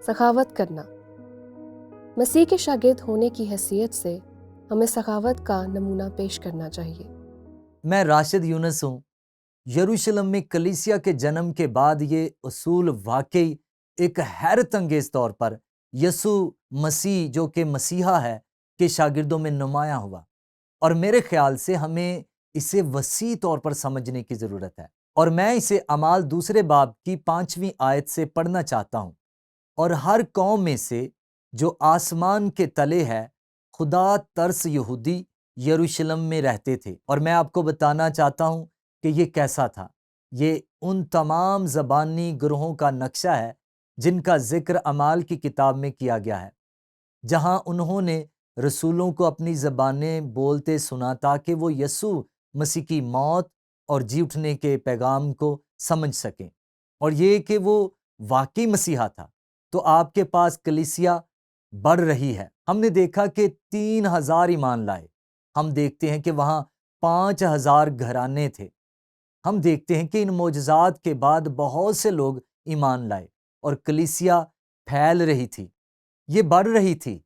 سخاوت کرنا۔ مسیح کے شاگرد ہونے کی حیثیت سے ہمیں سخاوت کا نمونہ پیش کرنا چاہیے۔ میں راشد یونس ہوں۔ یروشلم میں کلیسیا کے جنم کے بعد یہ اصول واقعی ایک حیرت انگیز طور پر یسوع مسیح جو کہ مسیحا ہے کے شاگردوں میں نمایاں ہوا، اور میرے خیال سے ہمیں اسے وسیع طور پر سمجھنے کی ضرورت ہے، اور میں اسے اعمال دوسرے باب کی 5ویں آیت سے پڑھنا چاہتا ہوں۔ اور ہر قوم میں سے جو آسمان کے تلے ہے خدا ترس یہودی یروشلم میں رہتے تھے۔ اور میں آپ کو بتانا چاہتا ہوں کہ یہ کیسا تھا۔ یہ ان تمام زبانی گروہوں کا نقشہ ہے جن کا ذکر اعمال کی کتاب میں کیا گیا ہے، جہاں انہوں نے رسولوں کو اپنی زبانیں بولتے سنا تاکہ وہ یسوع مسیح کی موت اور جی اٹھنے کے پیغام کو سمجھ سکیں، اور یہ کہ وہ واقعی مسیحا تھا۔ تو آپ کے پاس کلیسیا بڑھ رہی ہے۔ ہم نے دیکھا کہ 3000 ایمان لائے۔ ہم دیکھتے ہیں کہ وہاں 5000 گھرانے تھے۔ ہم دیکھتے ہیں کہ ان معجزات کے بعد بہت سے لوگ ایمان لائے اور کلیسیا پھیل رہی تھی، یہ بڑھ رہی تھی۔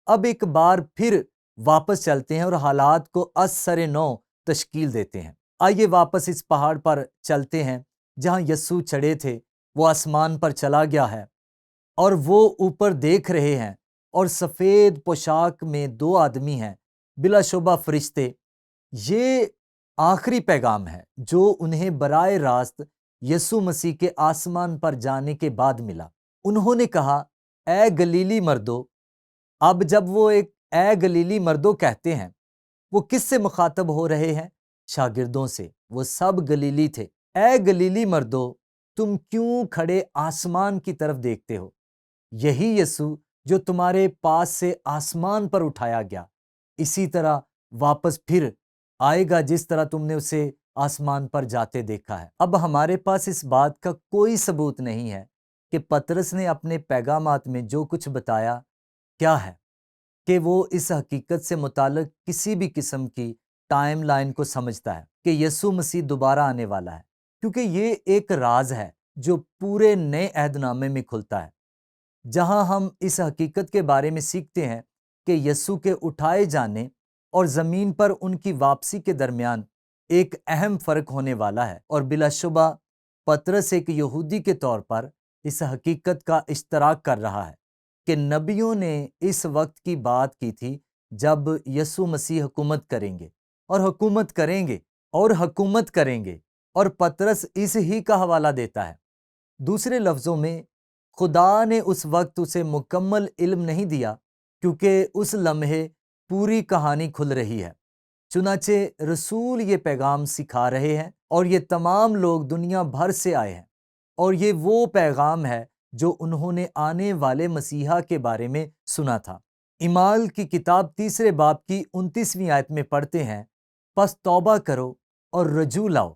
اب ایک بار پھر واپس چلتے ہیں اور حالات کو از سر نو تشکیل دیتے ہیں۔ آئیے واپس اس پہاڑ پر چلتے ہیں جہاں یسوع چڑھے تھے۔ وہ آسمان پر چلا گیا ہے اور وہ اوپر دیکھ رہے ہیں، اور سفید پوشاک میں 2 آدمی ہیں، بلا شبہ فرشتے۔ یہ آخری پیغام ہے جو انہیں براہ راست یسوع مسیح کے آسمان پر جانے کے بعد ملا۔ انہوں نے کہا، اے گلیلی مردو۔ اب جب وہ ایک اے گلیلی مردو کہتے ہیں، وہ کس سے مخاطب ہو رہے ہیں؟ شاگردوں سے۔ وہ سب گلیلی تھے۔ اے گلیلی مردو، تم کیوں کھڑے آسمان کی طرف دیکھتے ہو؟ یہی یسوع جو تمہارے پاس سے آسمان پر اٹھایا گیا، اسی طرح واپس پھر آئے گا جس طرح تم نے اسے آسمان پر جاتے دیکھا ہے۔ اب ہمارے پاس اس بات کا کوئی ثبوت نہیں ہے کہ پطرس نے اپنے پیغامات میں جو کچھ بتایا کیا ہے، کہ وہ اس حقیقت سے متعلق کسی بھی قسم کی ٹائم لائن کو سمجھتا ہے کہ یسوع مسیح دوبارہ آنے والا ہے، کیونکہ یہ ایک راز ہے جو پورے نئے عہد نامے میں کھلتا ہے، جہاں ہم اس حقیقت کے بارے میں سیکھتے ہیں کہ یسوع کے اٹھائے جانے اور زمین پر ان کی واپسی کے درمیان ایک اہم فرق ہونے والا ہے، اور بلا شبہ پطرس ایک یہودی کے طور پر اس حقیقت کا اشتراک کر رہا ہے کہ نبیوں نے اس وقت کی بات کی تھی جب یسوع مسیح حکومت کریں گے اور حکومت کریں گے اور حکومت کریں گے، اور پطرس اس ہی کا حوالہ دیتا ہے۔ دوسرے لفظوں میں، خدا نے اس وقت اسے مکمل علم نہیں دیا کیونکہ اس لمحے پوری کہانی کھل رہی ہے۔ چنانچہ رسول یہ پیغام سکھا رہے ہیں، اور یہ تمام لوگ دنیا بھر سے آئے ہیں، اور یہ وہ پیغام ہے جو انہوں نے آنے والے مسیحا کے بارے میں سنا تھا۔ اعمال کی کتاب 3 باب کی 29ویں آیت میں پڑھتے ہیں، پس توبہ کرو اور رجوع لاؤ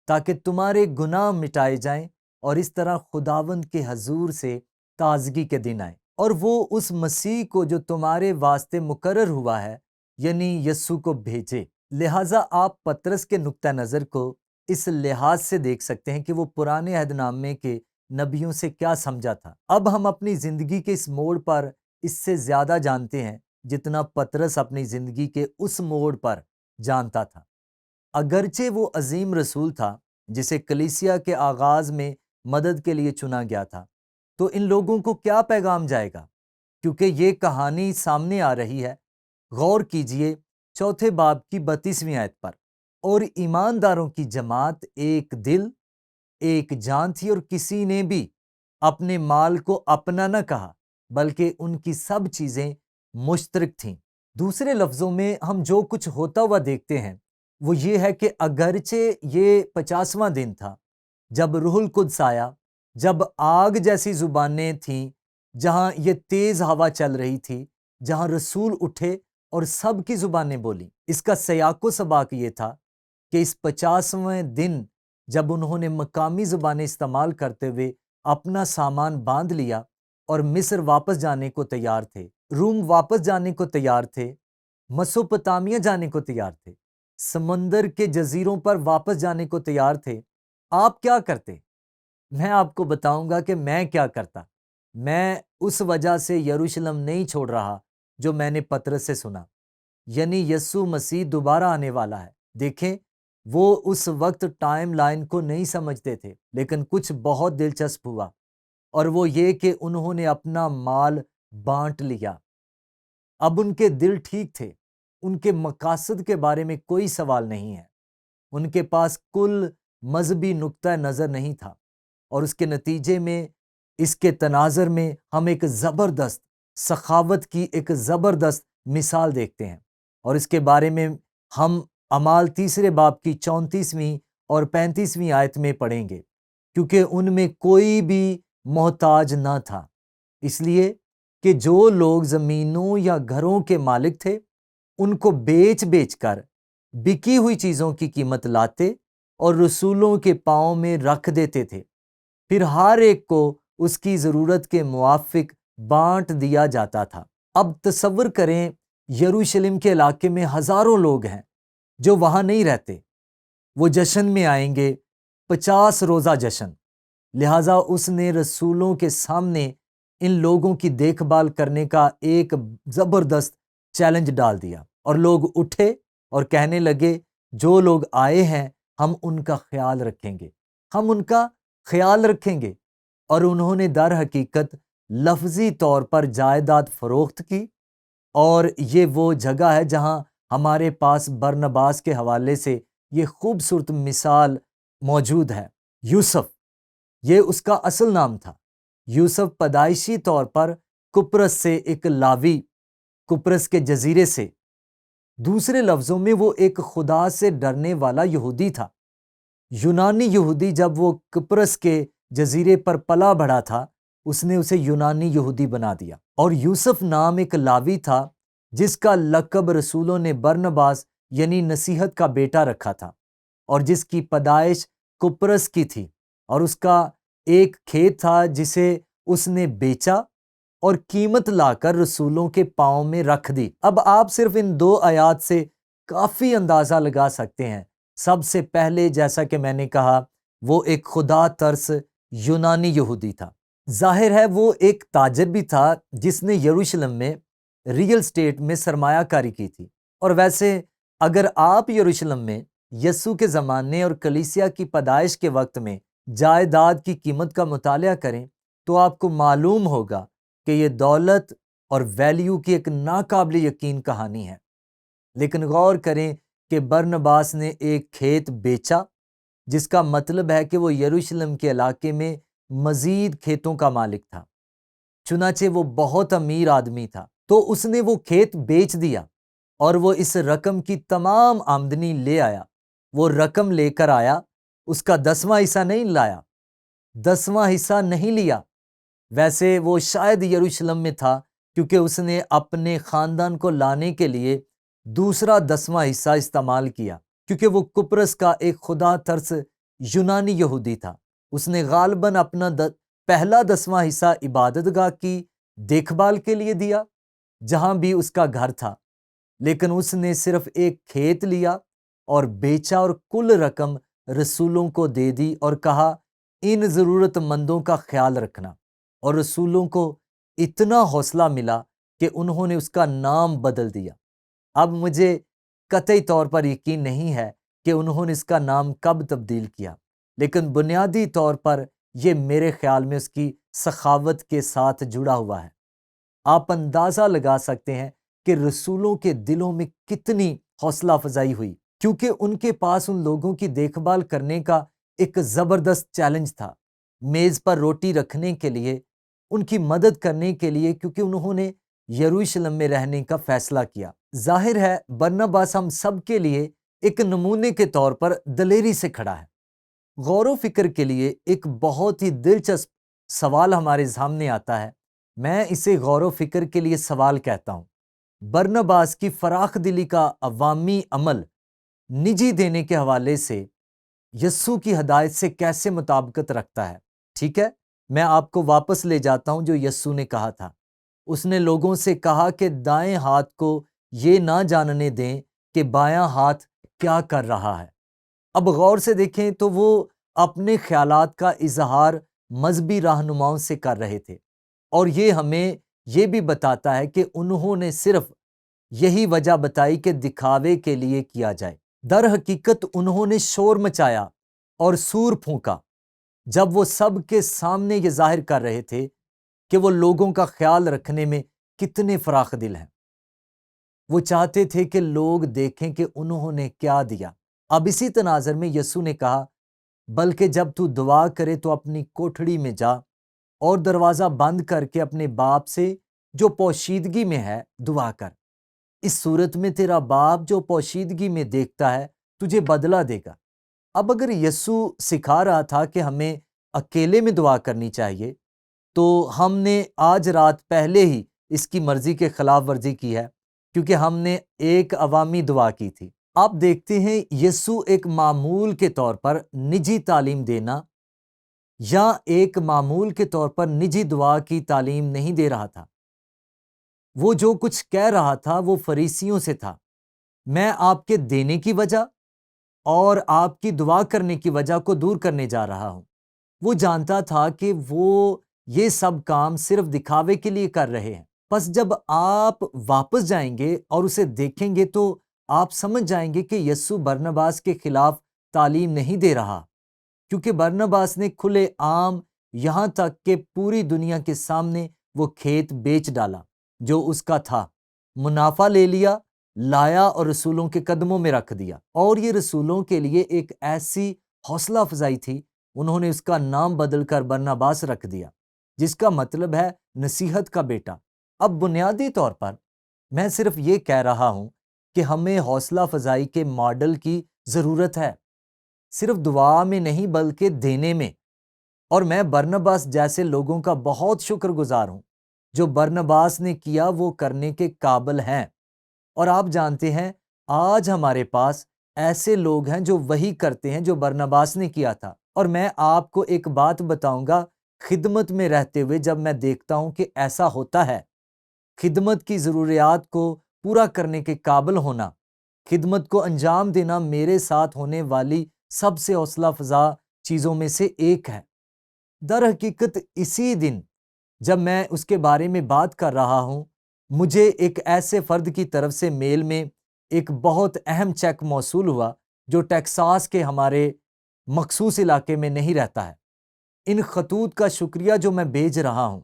تاکہ تمہارے گناہ مٹائے جائیں، اور اس طرح خداوند کے حضور سے تازگی کے دن آئے، اور وہ اس مسیح کو جو تمہارے واسطے مقرر ہوا ہے یعنی یسوع کو بھیجے۔ لہٰذا آپ پطرس کے نقطہ نظر کو اس لحاظ سے دیکھ سکتے ہیں کہ وہ پرانے عہد نامے کے نبیوں سے کیا سمجھا تھا۔ اب ہم اپنی زندگی کے اس موڑ پر اس سے زیادہ جانتے ہیں جتنا پطرس اپنی زندگی کے اس موڑ پر جانتا تھا۔ اگرچہ وہ عظیم رسول تھا جسے کلیسیا کے آغاز میں مدد کے لیے چنا گیا تھا، تو ان لوگوں کو کیا پیغام جائے گا؟ کیونکہ یہ کہانی سامنے آ رہی ہے۔ غور کیجئے 4 باب کی 32ویں آیت پر۔ اور ایمانداروں کی جماعت ایک دل ایک جان تھی، اور کسی نے بھی اپنے مال کو اپنا نہ کہا بلکہ ان کی سب چیزیں مشترک تھیں۔ دوسرے لفظوں میں ہم جو کچھ ہوتا ہوا دیکھتے ہیں وہ یہ ہے کہ اگرچہ یہ 50واں دن تھا جب روح القدس آیا، جب آگ جیسی زبانیں تھیں، جہاں یہ تیز ہوا چل رہی تھی، جہاں رسول اٹھے اور سب کی زبانیں بولیں۔ اس کا سیاق و سباق یہ تھا کہ اس 50ویں دن جب انہوں نے مقامی زبانیں استعمال کرتے ہوئے اپنا سامان باندھ لیا اور مصر واپس جانے کو تیار تھے، روم واپس جانے کو تیار تھے، مسوپتامیہ جانے کو تیار تھے، سمندر کے جزیروں پر واپس جانے کو تیار تھے، آپ کیا کرتے؟ میں آپ کو بتاؤں گا کہ میں کیا کرتا۔ میں اس وجہ سے یروشلم نہیں چھوڑ رہا جو میں نے پطرس سے سنا، یعنی یسوع مسیح دوبارہ آنے والا ہے۔ دیکھیں، وہ اس وقت ٹائم لائن کو نہیں سمجھتے تھے، لیکن کچھ بہت دلچسپ ہوا، اور وہ یہ کہ انہوں نے اپنا مال بانٹ لیا۔ اب ان کے دل ٹھیک تھے، ان کے مقاصد کے بارے میں کوئی سوال نہیں ہے، ان کے پاس کل مذہبی نقطہ نظر نہیں تھا، اور اس کے نتیجے میں اس کے تناظر میں ہم ایک زبردست سخاوت کی ایک زبردست مثال دیکھتے ہیں، اور اس کے بارے میں ہم اعمال 3 باب کی 34ویں اور 35ویں آیت میں پڑھیں گے، کیونکہ ان میں کوئی بھی محتاج نہ تھا، اس لیے کہ جو لوگ زمینوں یا گھروں کے مالک تھے ان کو بیچ بیچ کر بکی ہوئی چیزوں کی قیمت لاتے اور رسولوں کے پاؤں میں رکھ دیتے تھے، پھر ہر ایک کو اس کی ضرورت کے موافق بانٹ دیا جاتا تھا۔ اب تصور کریں، یروشلم کے علاقے میں ہزاروں لوگ ہیں جو وہاں نہیں رہتے، وہ جشن میں آئیں گے، 50 روزہ جشن، لہٰذا اس نے رسولوں کے سامنے ان لوگوں کی دیکھ بھال کرنے کا ایک زبردست چیلنج ڈال دیا، اور لوگ اٹھے اور کہنے لگے، جو لوگ آئے ہیں ہم ان کا خیال رکھیں گے، ہم ان کا خیال رکھیں گے۔ اور انہوں نے در حقیقت لفظی طور پر جائیداد فروخت کی، اور یہ وہ جگہ ہے جہاں ہمارے پاس برنباس کے حوالے سے یہ خوبصورت مثال موجود ہے۔ یوسف، یہ اس کا اصل نام تھا۔ یوسف پیدائشی طور پر قبرص سے ایک لاوی، قبرص کے جزیرے سے، دوسرے لفظوں میں وہ ایک خدا سے ڈرنے والا یہودی تھا۔ یونانی یہودی جب وہ قبرص کے جزیرے پر پلا بڑھا تھا، اس نے اسے یونانی یہودی بنا دیا، اور یوسف نام ایک لاوی تھا جس کا لقب رسولوں نے برنباس یعنی نصیحت کا بیٹا رکھا تھا، اور جس کی پیدائش قبرص کی تھی، اور اس کا ایک کھیت تھا جسے اس نے بیچا اور قیمت لا کر رسولوں کے پاؤں میں رکھ دی۔ اب آپ صرف ان 2 آیات سے کافی اندازہ لگا سکتے ہیں۔ سب سے پہلے، جیسا کہ میں نے کہا، وہ ایک خدا ترس یونانی یہودی تھا۔ ظاہر ہے وہ ایک تاجر بھی تھا جس نے یروشلم میں ریل اسٹیٹ میں سرمایہ کاری کی تھی، اور ویسے اگر آپ یروشلم میں یسوع کے زمانے اور کلیسیا کی پیدائش کے وقت میں جائیداد کی قیمت کا مطالعہ کریں تو آپ کو معلوم ہوگا کہ یہ دولت اور ویلیو کی ایک ناقابل یقین کہانی ہے۔ لیکن غور کریں کہ برنباس نے ایک کھیت بیچا، جس کا مطلب ہے کہ وہ یروشلم کے علاقے میں مزید کھیتوں کا مالک تھا، چنانچہ وہ بہت امیر آدمی تھا، تو اس نے وہ کھیت بیچ دیا، اور وہ اس رقم کی تمام آمدنی لے آیا۔ وہ رقم لے کر آیا، اس کا 10واں حصہ نہیں لایا، 10واں حصہ نہیں لیا۔ ویسے وہ شاید یروشلم میں تھا کیونکہ اس نے اپنے خاندان کو لانے کے لیے دوسرا 10واں حصہ استعمال کیا، کیونکہ وہ قبرص کا ایک خدا ترس یونانی یہودی تھا۔ اس نے غالباً اپنا پہلا 10واں حصہ عبادت گاہ کی دیکھ بھال کے لیے دیا، جہاں بھی اس کا گھر تھا، لیکن اس نے صرف ایک کھیت لیا اور بیچا، اور کل رقم رسولوں کو دے دی اور کہا، ان ضرورت مندوں کا خیال رکھنا۔ اور رسولوں کو اتنا حوصلہ ملا کہ انہوں نے اس کا نام بدل دیا۔ اب مجھے قطعی طور پر یقین نہیں ہے کہ انہوں نے اس کا نام کب تبدیل کیا، لیکن بنیادی طور پر یہ میرے خیال میں اس کی سخاوت کے ساتھ جڑا ہوا ہے۔ آپ اندازہ لگا سکتے ہیں کہ رسولوں کے دلوں میں کتنی حوصلہ افزائی ہوئی، کیونکہ ان کے پاس ان لوگوں کی دیکھ بھال کرنے کا ایک زبردست چیلنج تھا، میز پر روٹی رکھنے کے لیے، ان کی مدد کرنے کے لیے، کیونکہ انہوں نے یروشلم میں رہنے کا فیصلہ کیا۔ ظاہر ہے برنباس ہم سب کے لیے ایک نمونے کے طور پر دلیری سے کھڑا ہے۔ غور و فکر کے لیے ایک بہت ہی دلچسپ سوال ہمارے سامنے آتا ہے، میں اسے غور و فکر کے لیے سوال کہتا ہوں۔ برنباس کی فراخ دلی کا عوامی عمل نجی دینے کے حوالے سے یسوع کی ہدایت سے کیسے مطابقت رکھتا ہے؟ ٹھیک ہے، میں آپ کو واپس لے جاتا ہوں جو یسوع نے کہا تھا۔ اس نے لوگوں سے کہا کہ دائیں ہاتھ کو یہ نہ جاننے دیں کہ بایاں ہاتھ کیا کر رہا ہے۔ اب غور سے دیکھیں تو وہ اپنے خیالات کا اظہار مذہبی رہنماؤں سے کر رہے تھے، اور یہ ہمیں یہ بھی بتاتا ہے کہ انہوں نے صرف یہی وجہ بتائی کہ دکھاوے کے لیے کیا جائے۔ در حقیقت انہوں نے شور مچایا اور سور پھونکا جب وہ سب کے سامنے یہ ظاہر کر رہے تھے کہ وہ لوگوں کا خیال رکھنے میں کتنے فراخ دل ہیں۔ وہ چاہتے تھے کہ لوگ دیکھیں کہ انہوں نے کیا دیا۔ اب اسی تناظر میں یسوع نے کہا، بلکہ جب تو دعا کرے تو اپنی کوٹھڑی میں جا اور دروازہ بند کر کے اپنے باپ سے جو پوشیدگی میں ہے دعا کر۔ اس صورت میں تیرا باپ جو پوشیدگی میں دیکھتا ہے تجھے بدلہ دے گا۔ اب اگر یسوع سکھا رہا تھا کہ ہمیں اکیلے میں دعا کرنی چاہیے، تو ہم نے آج رات پہلے ہی اس کی مرضی کے خلاف ورزی کی ہے، کیونکہ ہم نے ایک عوامی دعا کی تھی۔ آپ دیکھتے ہیں یسوع ایک معمول کے طور پر نجی تعلیم دینا یا ایک معمول کے طور پر نجی دعا کی تعلیم نہیں دے رہا تھا۔ وہ جو کچھ کہہ رہا تھا وہ فریسیوں سے تھا۔ میں آپ کے دینے کی وجہ اور آپ کی دعا کرنے کی وجہ کو دور کرنے جا رہا ہوں۔ وہ جانتا تھا کہ وہ یہ سب کام صرف دکھاوے کے لیے کر رہے ہیں۔ پس جب آپ واپس جائیں گے اور اسے دیکھیں گے تو آپ سمجھ جائیں گے کہ یسوع برنباس کے خلاف تعلیم نہیں دے رہا، کیونکہ برنباس نے کھلے عام یہاں تک کہ پوری دنیا کے سامنے وہ کھیت بیچ ڈالا جو اس کا تھا، منافع لے لیا، لایا اور رسولوں کے قدموں میں رکھ دیا۔ اور یہ رسولوں کے لیے ایک ایسی حوصلہ افزائی تھی، انہوں نے اس کا نام بدل کر برنباس رکھ دیا، جس کا مطلب ہے نصیحت کا بیٹا۔ اب بنیادی طور پر میں صرف یہ کہہ رہا ہوں کہ ہمیں حوصلہ افزائی کے ماڈل کی ضرورت ہے، صرف دعا میں نہیں بلکہ دینے میں۔ اور میں برنباس جیسے لوگوں کا بہت شکر گزار ہوں، جو برنباس نے کیا وہ کرنے کے قابل ہیں۔ اور آپ جانتے ہیں آج ہمارے پاس ایسے لوگ ہیں جو وہی کرتے ہیں جو برنباس نے کیا تھا۔ اور میں آپ کو ایک بات بتاؤں گا، خدمت میں رہتے ہوئے جب میں دیکھتا ہوں کہ ایسا ہوتا ہے، خدمت کی ضروریات کو پورا کرنے کے قابل ہونا، خدمت کو انجام دینا میرے ساتھ ہونے والی سب سے حوصلہ افزا چیزوں میں سے ایک ہے۔ در حقیقت اسی دن جب میں اس کے بارے میں بات کر رہا ہوں، مجھے ایک ایسے فرد کی طرف سے میل میں ایک بہت اہم چیک موصول ہوا جو ٹیکساس کے ہمارے مخصوص علاقے میں نہیں رہتا ہے۔ ان خطوط کا شکریہ جو میں بھیج رہا ہوں،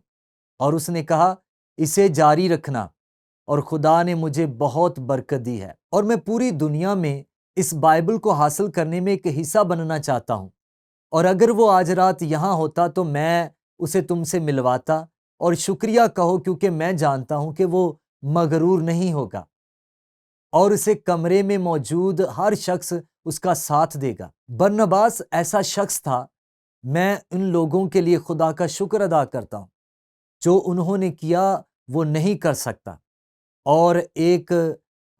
اور اس نے کہا اسے جاری رکھنا، اور خدا نے مجھے بہت برکت دی ہے، اور میں پوری دنیا میں اس بائبل کو حاصل کرنے میں ایک حصہ بننا چاہتا ہوں۔ اور اگر وہ آج رات یہاں ہوتا تو میں اسے تم سے ملواتا، اور شکریہ کہو کیونکہ میں جانتا ہوں کہ وہ مغرور نہیں ہوگا، اور اسے کمرے میں موجود ہر شخص اس کا ساتھ دے گا۔ برنباس ایسا شخص تھا، میں ان لوگوں کے لیے خدا کا شکر ادا کرتا ہوں جو انہوں نے کیا وہ نہیں کر سکتا۔ اور ایک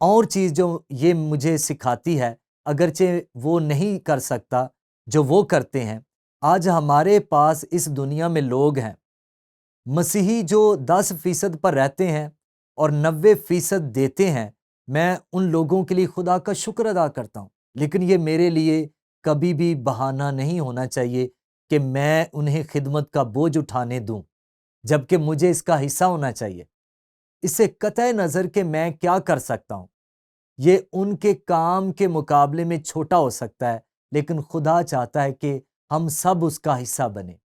اور چیز جو یہ مجھے سکھاتی ہے، اگرچہ وہ نہیں کر سکتا جو وہ کرتے ہیں، آج ہمارے پاس اس دنیا میں لوگ ہیں مسیحی جو 10% پر رہتے ہیں اور 90% دیتے ہیں۔ میں ان لوگوں کے لیے خدا کا شکر ادا کرتا ہوں، لیکن یہ میرے لیے کبھی بھی بہانہ نہیں ہونا چاہیے کہ میں انہیں خدمت کا بوجھ اٹھانے دوں، جبکہ مجھے اس کا حصہ ہونا چاہیے۔ اس سے قطع نظر کہ میں کیا کر سکتا ہوں، یہ ان کے کام کے مقابلے میں چھوٹا ہو سکتا ہے، لیکن خدا چاہتا ہے کہ ہم سب اس کا حصہ بنیں۔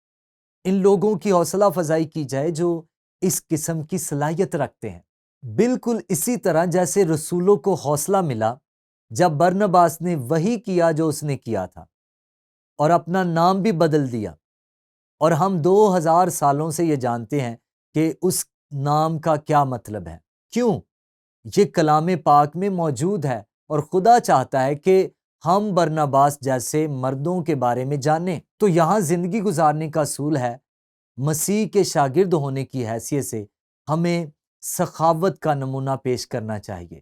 ان لوگوں کی حوصلہ افزائی کی جائے جو اس قسم کی صلاحیت رکھتے ہیں، بالکل اسی طرح جیسے رسولوں کو حوصلہ ملا جب برنباس نے وہی کیا جو اس نے کیا تھا، اور اپنا نام بھی بدل دیا۔ اور ہم 2000 سالوں سے یہ جانتے ہیں کہ اس نام کا کیا مطلب ہے۔ کیوں؟ یہ کلام پاک میں موجود ہے، اور خدا چاہتا ہے کہ ہم برنباس جیسے مردوں کے بارے میں جانیں۔ تو یہاں زندگی گزارنے کا اصول ہے، مسیح کے شاگرد ہونے کی حیثیت سے ہمیں سخاوت کا نمونہ پیش کرنا چاہیے۔